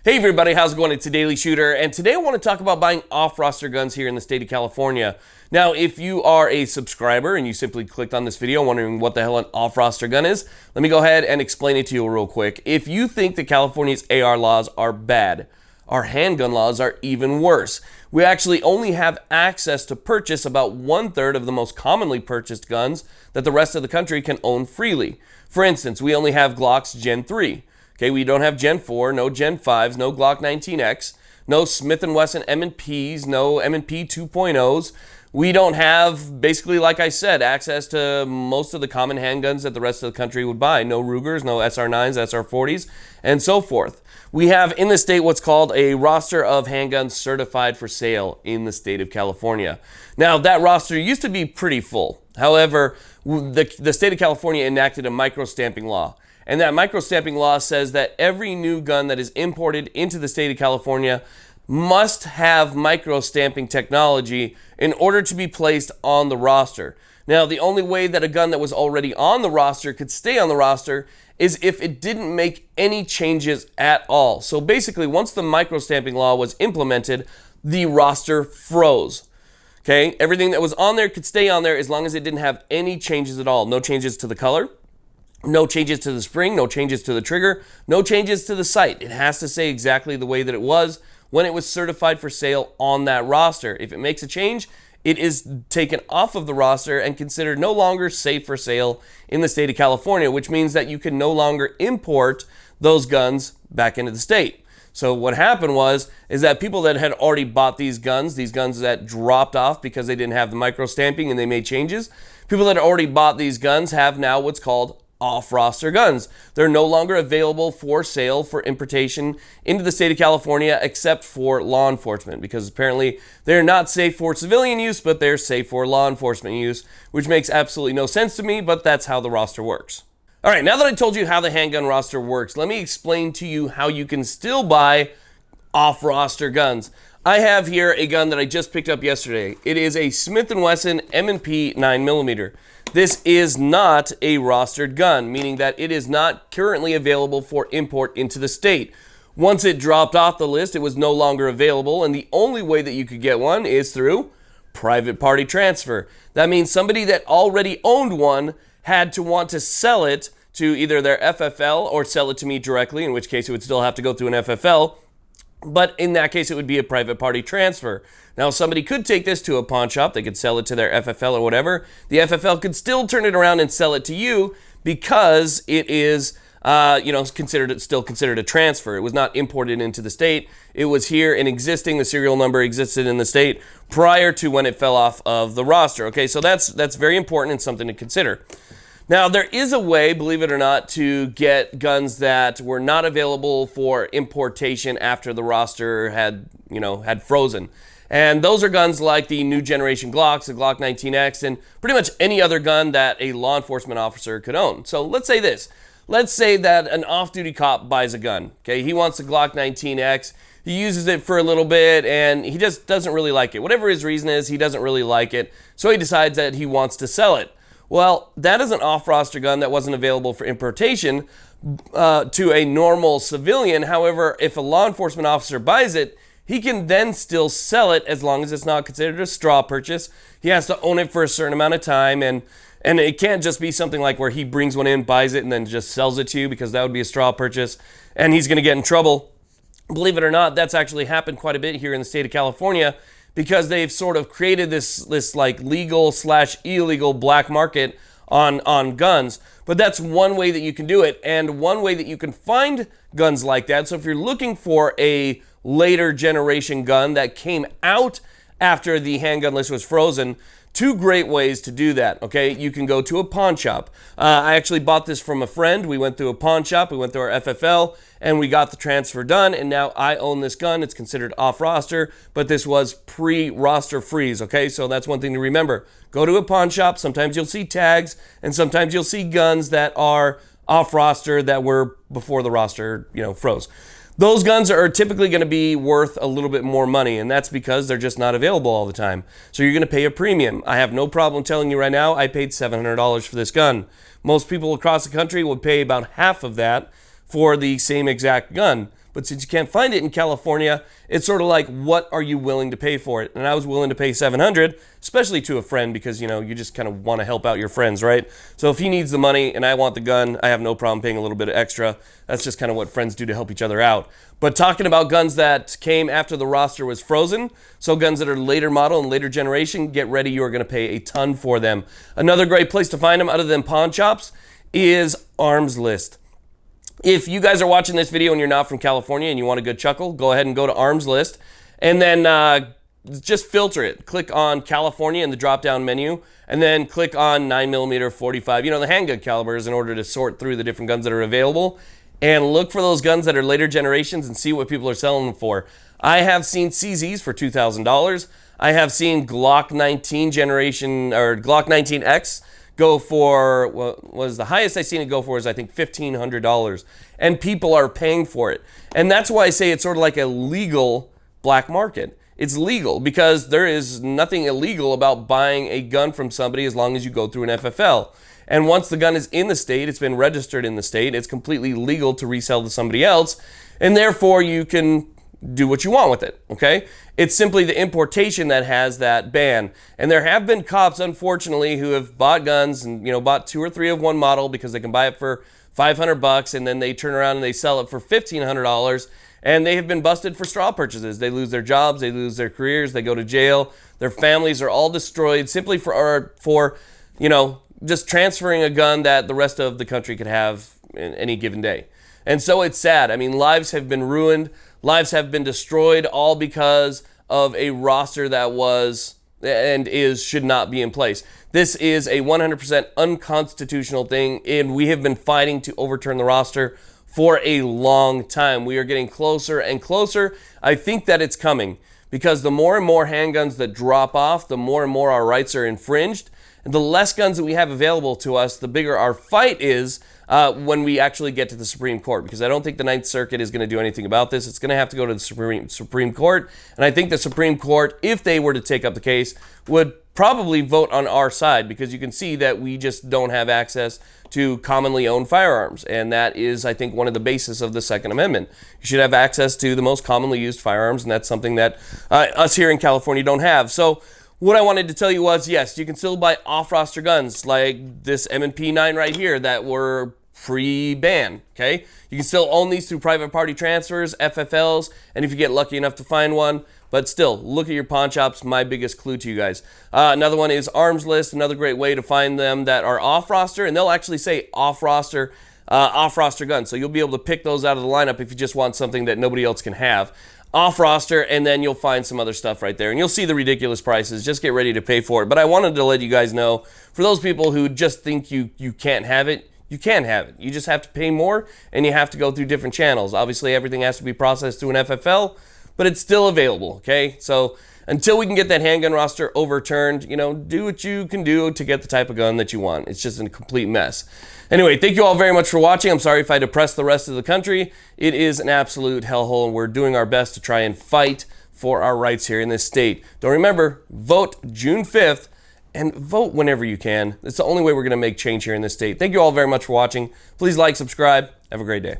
Hey everybody, how's it going? It's a Daily Shooter, and today I want to talk about buying off-roster guns here in the state of California. Now, if you are a subscriber and you simply clicked on this video wondering what the hell an off-roster gun is, let me go ahead and explain it to you real quick. If you think that California's AR laws are bad, our handgun laws are even worse. We actually only have access to purchase about 1/3 of the most commonly purchased guns that the rest of the country can own freely. For instance, we only have Glocks Gen 3. Okay, we don't have Gen 4, no Gen 5s, no Glock 19X, no Smith & Wesson M Ps, no M P 2.0s. We don't have, basically, like I said, access to most of the common handguns that the rest of the country would buy. No Rugers, no SR9s, SR40s, and so forth. We have in the state what's called a roster of handguns certified for sale in the state of California. Now, that roster used to be pretty full. However, the state of California enacted a micro-stamping law. And that micro-stamping law says that every new gun that is imported into the state of California must have micro-stamping technology in order to be placed on the roster. Now, the only way that a gun that was already on the roster could stay on the roster is if it didn't make any changes at all. So basically, once the micro-stamping law was implemented, the roster froze. Okay, everything that was on there could stay on there as long as it didn't have any changes at all. No changes to the color, no changes to the spring, no changes to the trigger, no changes to the sight. It has to say exactly the way that it was when it was certified for sale on that roster. If it makes a change, it is taken off of the roster and considered no longer safe for sale in the state of California, which means that you can no longer import those guns back into the state. So what happened is that people that had already bought these guns that dropped off because they didn't have the micro stamping and they made changes, people that had already bought these guns have now what's called off-roster guns. They're no longer available for sale for importation into the state of California except for law enforcement, because apparently they're not safe for civilian use, but they're safe for law enforcement use, which makes absolutely no sense to me, but that's how the roster works. All right, now that I told you how the handgun roster works, let me explain to you how you can still buy off-roster guns. I have here a gun that I just picked up yesterday. It is a Smith & Wesson M P 9mm. This is not a rostered gun, meaning that it is not currently available for import into the state. Once it dropped off the list, it was no longer available, and the only way that you could get one is through private party transfer. That means somebody that already owned one had to want to sell it to either their FFL or sell it to me directly, in which case it would still have to go through an FFL. But in that case, it would be a private party transfer. Now, somebody could take this to a pawn shop. They could sell it to their FFL or whatever. The FFL could still turn it around and sell it to you because it is, still considered a transfer. It was not imported into the state. It was here and existing. The serial number existed in the state prior to when it fell off of the roster. Okay, so that's very important and something to consider. Now, there is a way, believe it or not, to get guns that were not available for importation after the roster had frozen. And those are guns like the new generation Glocks, the Glock 19X, and pretty much any other gun that a law enforcement officer could own. So let's say this. Let's say that an off-duty cop buys a gun. Okay, he wants the Glock 19X. He uses it for a little bit, and he just doesn't really like it. Whatever his reason is, he doesn't really like it. So he decides that he wants to sell it. Well, that is an off-roster gun that wasn't available for importation to a normal civilian. However, if a law enforcement officer buys it, he can then still sell it as long as it's not considered a straw purchase. He has to own it for a certain amount of time, and it can't just be something like where he brings one in, buys it, and then just sells it to you, because that would be a straw purchase, and he's going to get in trouble. Believe it or not, that's actually happened quite a bit here in the state of California, because they've sort of created this like legal/illegal black market on guns. But that's one way that you can do it, and one way that you can find guns like that. So if you're looking for a later generation gun that came out after the handgun list was frozen, two great ways to do that, okay? You can go to a pawn shop. I actually bought this from a friend. We went through a pawn shop, we went through our FFL, and we got the transfer done, and now I own this gun. It's considered off-roster, but this was pre-roster freeze, okay? So that's one thing to remember. Go to a pawn shop. Sometimes you'll see tags, and sometimes you'll see guns that are off-roster that were before the roster, froze. Those guns are typically going to be worth a little bit more money, and that's because they're just not available all the time. So you're going to pay a premium. I have no problem telling you right now, I paid $700 for this gun. Most people across the country would pay about half of that for the same exact gun. But since you can't find it in California, it's sort of like, what are you willing to pay for it? And I was willing to pay $700, especially to a friend, because, you know, you just kind of want to help out your friends, right? So if he needs the money and I want the gun, I have no problem paying a little bit extra. That's just kind of what friends do to help each other out. But talking about guns that came after the roster was frozen, so guns that are later model and later generation, get ready, you are going to pay a ton for them. Another great place to find them other than pawn shops is Arms List. If you guys are watching this video and you're not from California and you want a good chuckle, go ahead and go to Arms List and then just filter it. Click on California in the drop-down menu and then click on 9mm 45, you know, the handgun calibers, in order to sort through the different guns that are available and look for those guns that are later generations and see what people are selling them for. I have seen CZs for $2,000. I have seen Glock 19 generation or Glock 19X go for, what was the highest I've seen it go for is I think $1,500, and people are paying for it. And that's why I say it's sort of like a legal black market. It's legal because there is nothing illegal about buying a gun from somebody as long as you go through an FFL. And once the gun is in the state, it's been registered in the state, it's completely legal to resell to somebody else, and therefore you can do what you want with it, okay? It's simply the importation that has that ban. And there have been cops, unfortunately, who have bought guns and, you know, bought 2 or 3 of one model because they can buy it for $500 and then they turn around and they sell it for $1,500, and they have been busted for straw purchases. They lose their jobs, they lose their careers, they go to jail, their families are all destroyed simply for you know, just transferring a gun that the rest of the country could have in any given day. And so it's sad. I mean, lives have been ruined. Lives have been destroyed, all because of a roster that was and should not be in place. This is a 100% unconstitutional thing, and we have been fighting to overturn the roster for a long time. We are getting closer and closer. I think that it's coming because the more and more handguns that drop off, the more and more our rights are infringed. And the less guns that we have available to us, the bigger our fight is when we actually get to the Supreme Court, because I don't think the Ninth Circuit is going to do anything about this. It's going to have to go to the Supreme Court, and I think the Supreme Court, if they were to take up the case, would probably vote on our side, because you can see that we just don't have access to commonly owned firearms, and that is, I think, one of the bases of the Second Amendment. You should have access to the most commonly used firearms, and that's something that us here in California don't have. So what I wanted to tell you was, yes, you can still buy off-roster guns like this M P 9 right here that were pre-ban, okay? You can still own these through private party transfers, FFLs, and if you get lucky enough to find one. But still, look at your pawn shops, my biggest clue to you guys. Another one is Arms List, another great way to find them that are off-roster, and they'll actually say off-roster guns. So you'll be able to pick those out of the lineup if you just want something that nobody else can have. Off-roster, and then you'll find some other stuff right there, and you'll see the ridiculous prices. Just get ready to pay for it. But I wanted to let you guys know, for those people who just think you can't have it, you can have it. You just have to pay more, and you have to go through different channels. Obviously, everything has to be processed through an FFL, but it's still available, okay? So until we can get that handgun roster overturned, you know, do what you can do to get the type of gun that you want. It's just a complete mess. Anyway, thank you all very much for watching. I'm sorry if I depressed the rest of the country. It is an absolute hellhole, and we're doing our best to try and fight for our rights here in this state. Don't remember, vote June 5th, and vote whenever you can. It's the only way we're going to make change here in this state. Thank you all very much for watching. Please like, subscribe. Have a great day.